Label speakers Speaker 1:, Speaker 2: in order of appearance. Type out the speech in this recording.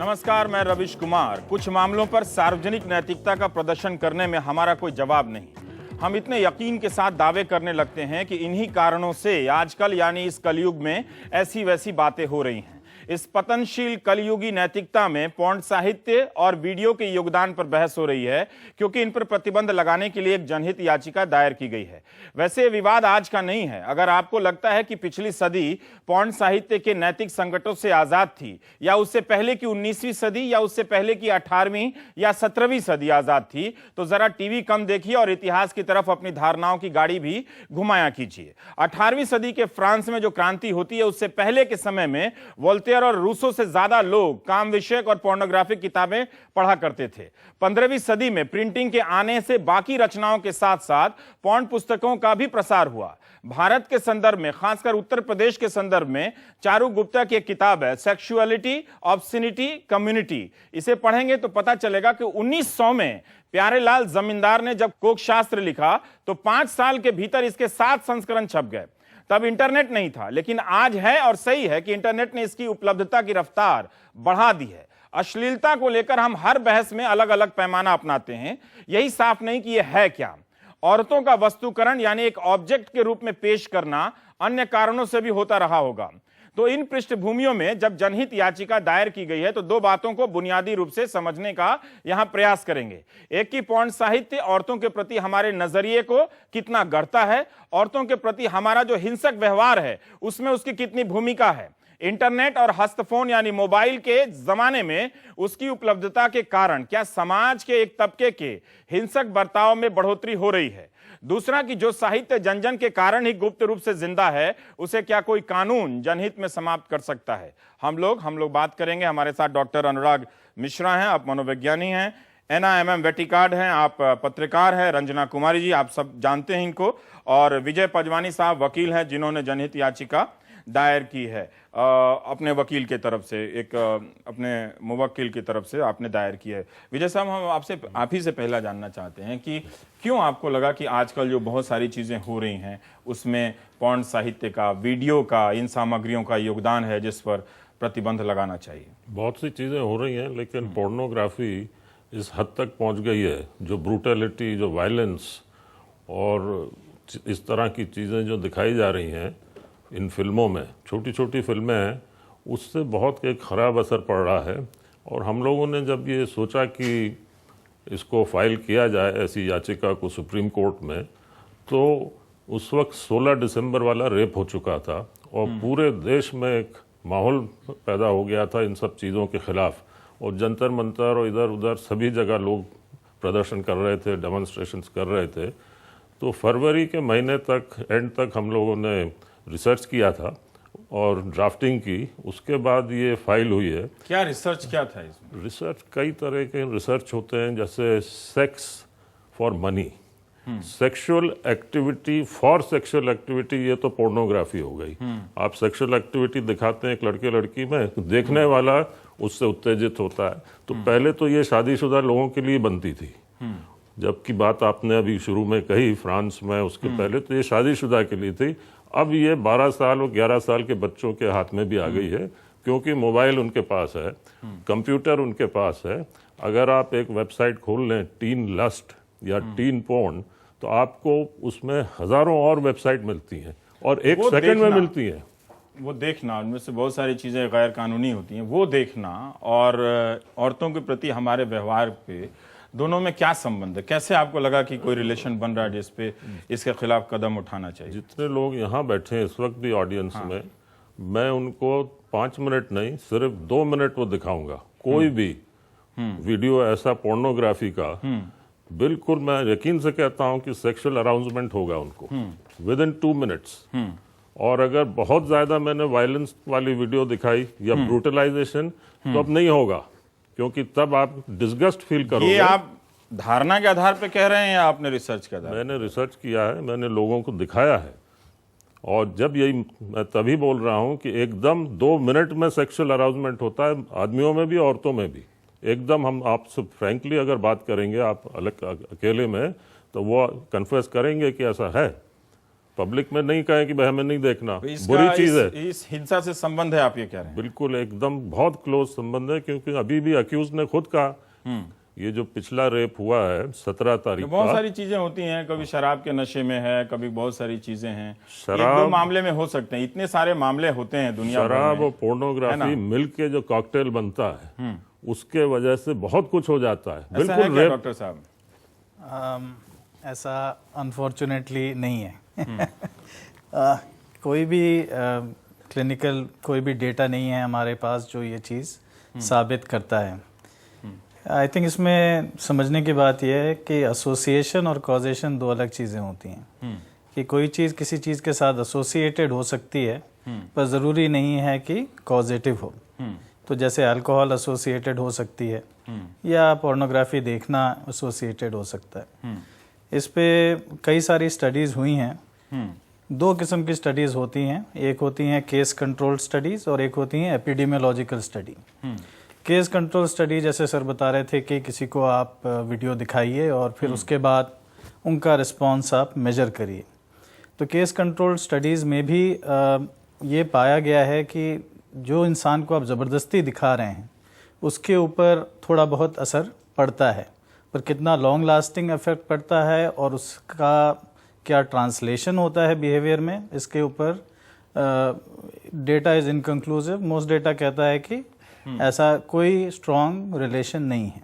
Speaker 1: नमस्कार, मैं रविश कुमार। कुछ मामलों पर सार्वजनिक नैतिकता का प्रदर्शन करने में हमारा कोई जवाब नहीं। हम इतने यकीन के साथ दावे करने लगते हैं कि इन्हीं कारणों से आजकल यानी इस कलयुग में ऐसी वैसी बातें हो रही हैं। इस पतनशील कलयुगी नैतिकता में पोर्न साहित्य और वीडियो के योगदान पर बहस हो रही है, क्योंकि इन पर प्रतिबंध लगाने के लिए एक जनहित याचिका दायर की गई है। वैसे ये विवाद आज का नहीं है। अगर आपको लगता है कि पिछली सदी पोर्न साहित्य के नैतिक संकटों से आजाद थी, या उससे पहले की 19वीं सदी, या उससे पहले की 18वीं या 17वीं सदी आजाद थी, तो जरा टीवी कम देखिए और इतिहास की तरफ अपनी धारणाओं की गाड़ी भी घुमाया कीजिए। 18वीं सदी के फ्रांस में जो क्रांति होती है, उससे पहले के समय में वोल्टेयर और रूसो से ज्यादा लोग काम विषयक और पोर्नोग्राफिक किताबें पढ़ा करते थे। 15वीं सदी में प्रिंटिंग के आने से बाकी रचनाओं के साथ साथ पोर्न पुस्तकों का भी प्रसार हुआ। भारत के संदर्भ में, खासकर उत्तर प्रदेश के संदर्भ में, चारू गुप्ता की एक किताब है सेक्सुअलिटी, ऑब्ससिनिटी, कम्युनिटी। इसे पढ़ेंगे तो पता चलेगा कि 1900 में प्यारेलाल जमींदार ने जब कोक शास्त्र लिखा तो 5 साल के भीतर इसके 7 संस्करण छप गए। तब इंटरनेट नहीं था, लेकिन आज है, और सही है कि इंटरनेट ने इसकी उपलब्धता की रफ्तार बढ़ा दी है। अश्लीलता को लेकर हम हर बहस में अलग अलग पैमाना अपनाते हैं। यही साफ नहीं कि यह है क्या। औरतों का वस्तुकरण यानी एक ऑब्जेक्ट के रूप में पेश करना अन्य कारणों से भी होता रहा होगा। तो इन पृष्ठभूमियों में जब जनहित याचिका दायर की गई है, तो दो बातों को बुनियादी रूप से समझने का यहां प्रयास करेंगे। एक कि पोर्न साहित्य औरतों के प्रति हमारे नजरिए को कितना गढ़ता है, औरतों के प्रति हमारा जो हिंसक व्यवहार है उसमें उसकी कितनी भूमिका है। इंटरनेट और हस्तफोन यानी मोबाइल के जमाने में उसकी उपलब्धता के कारण क्या समाज के एक तबके के हिंसक बर्ताव में बढ़ोतरी हो रही है। दूसरा कि जो साहित्य जन जन के कारण ही गुप्त रूप से जिंदा है, उसे क्या कोई कानून जनहित में समाप्त कर सकता है। हम लोग बात करेंगे। हमारे साथ डॉक्टर अनुराग मिश्रा हैं, आप मनोवैज्ञानी हैं। NIMM वेटिकार्ड हैं, आप पत्रकार हैं। रंजना कुमारी जी, आप सब जानते हैं इनको। और विजय पजवानी साहब वकील हैं, जिन्होंने जनहित याचिका दायर की है अपने वकील की तरफ से, एक अपने मुवक्किल की तरफ से आपने दायर की है। विजय साहब, हम आपसे आप ही से पहला जानना चाहते हैं कि क्यों आपको लगा कि आजकल जो बहुत सारी चीज़ें हो रही हैं उसमें पोर्न साहित्य का, वीडियो का, इन सामग्रियों का योगदान है जिस पर प्रतिबंध लगाना चाहिए।
Speaker 2: बहुत सी चीज़ें हो रही हैं, लेकिन पोर्नोग्राफी इस हद तक पहुंच गई है, जो ब्रूटैलिटी, जो वायलेंस और इस तरह की चीज़ें जो दिखाई जा रही हैं इन फिल्मों में, छोटी छोटी फिल्में हैं, उससे बहुत एक ख़राब असर पड़ रहा है। और हम लोगों ने जब ये सोचा कि इसको फाइल किया जाए ऐसी याचिका को सुप्रीम कोर्ट में, तो उस वक्त 16 दिसंबर वाला रेप हो चुका था और पूरे देश में एक माहौल पैदा हो गया था इन सब चीज़ों के ख़िलाफ़। और जंतर मंतर और इधर उधर सभी जगह लोग प्रदर्शन कर रहे थे, डेमोन्स्ट्रेशंस कर रहे थे। तो फरवरी के महीने तक, एंड तक हम लोगों ने रिसर्च किया था और ड्राफ्टिंग की। उसके बाद ये फाइल हुई है।
Speaker 1: क्या रिसर्च क्या था इसमें?
Speaker 2: रिसर्च कई तरह के रिसर्च होते हैं, जैसे sex for money, sexual activity for sexual activity, ये तो पोर्नोग्राफी हो गई। आप सेक्सुअल एक्टिविटी दिखाते हैं एक लड़के लड़की में, देखने वाला उससे उत्तेजित होता है। तो पहले तो ये शादीशुदा लोगों के लिए बनती थी, जबकि बात आपने अभी शुरू में कही फ्रांस में, उसके पहले तो ये शादीशुदा के लिए थी। अब ये 12 साल और 11 साल के बच्चों के हाथ में भी आ गई है, क्योंकि मोबाइल उनके पास है, कंप्यूटर उनके पास है। अगर आप एक वेबसाइट खोल लें, टीन लस्ट या टीन पोर्न, तो आपको उसमें हजारों और वेबसाइट मिलती हैं और एक सेकंड में मिलती हैं।
Speaker 1: वो देखना, उनमें से बहुत सारी चीज़ें गैर कानूनी होती हैं, वो देखना और औरतों के प्रति हमारे व्यवहार पे, दोनों में क्या संबंध है? कैसे आपको लगा कि कोई रिलेशन बन रहा है जिस पे इसके खिलाफ कदम उठाना चाहिए?
Speaker 2: जितने लोग यहाँ बैठे हैं इस वक्त भी ऑडियंस में, मैं उनको 5 मिनट नहीं, सिर्फ 2 मिनट वो दिखाऊंगा। कोई भी वीडियो ऐसा पोर्नोग्राफी का, बिल्कुल मैं यकीन से कहता हूँ कि सेक्सुअल अराउंसमेंट होगा उनको विद इन 2 मिनट्स। और अगर बहुत ज्यादा मैंने वायलेंस वाली वीडियो दिखाई या ब्रूटलाइजेशन, तो अब नहीं होगा, क्योंकि तब आप डिस्गस्ट फील करोगे।
Speaker 1: ये आप धारणा के आधार पे कह रहे हैं या आपने रिसर्च के आधार?
Speaker 2: मैंने रिसर्च किया है, मैंने लोगों को दिखाया है। और जब यही मैं तभी बोल रहा हूं कि एकदम 2 मिनट में सेक्सुअल अराउजमेंट होता है, आदमियों में भी औरतों में भी। एकदम हम आपसे फ्रैंकली अगर बात करेंगे आप अलग अकेले में, तो वो कन्फेस करेंगे कि ऐसा है। पब्लिक में नहीं कहे कि भाई हमें नहीं देखना,
Speaker 1: इसका
Speaker 2: बुरी चीज है।
Speaker 1: इस हिंसा से संबंध है, आप ये कह रहे हैं?
Speaker 2: बिल्कुल एकदम बहुत क्लोज संबंध है, क्योंकि अभी भी अक्यूज ने खुद कहा ये जो पिछला रेप हुआ है 17 तारीख
Speaker 1: बहुत
Speaker 2: का,
Speaker 1: सारी चीजें होती हैं, कभी शराब के नशे में है, कभी बहुत सारी चीजें हैं, एक
Speaker 2: शराब-
Speaker 1: दो मामले में हो सकते हैं, इतने सारे मामले होते हैं दुनिया भर
Speaker 2: शराब
Speaker 1: में।
Speaker 2: और पोर्नोग्राफी मिलके जो कॉकटेल बनता है उसके वजह से बहुत कुछ हो जाता है।
Speaker 1: ऐसा है
Speaker 2: बिल्कुल
Speaker 1: क्या
Speaker 2: रेप
Speaker 1: डॉक्टर साहब?
Speaker 3: ऐसा अनफॉर्चुनेटली नहीं है। कोई भी क्लिनिकल कोई भी डेटा नहीं है हमारे पास जो ये चीज़ साबित करता है। आई थिंक इसमें समझने की बात यह है कि एसोसिएशन और कॉजेशन दो अलग चीज़ें होती हैं। कि कोई चीज़ किसी चीज़ के साथ एसोसिएटेड हो सकती है पर ज़रूरी नहीं है कि कॉजेटिव हो। तो जैसे अल्कोहल एसोसिएटेड हो सकती है या पोर्नोग्राफी देखना एसोसिएटेड हो सकता है। इस पे कई सारी स्टडीज़ हुई हैं। दो किस्म की स्टडीज़ होती हैं, एक होती हैं केस कंट्रोल स्टडीज़ और एक होती हैं epidemiological study. Case control study जैसे सर बता रहे थे कि किसी को आप वीडियो दिखाइए और फिर उसके बाद उनका रिस्पॉन्स आप मेजर करिए। तो केस कंट्रोल स्टडीज़ में भी ये पाया गया है कि जो इंसान को आप ज़बरदस्ती दिखा रहे हैं उसके ऊपर थोड़ा बहुत असर पड़ता है, पर कितना लॉन्ग लास्टिंग इफेक्ट पड़ता है और उसका क्या ट्रांसलेशन होता है बिहेवियर में, इसके ऊपर data is inconclusive. Most data कहता है कि ऐसा कोई स्ट्रॉन्ग रिलेशन नहीं है।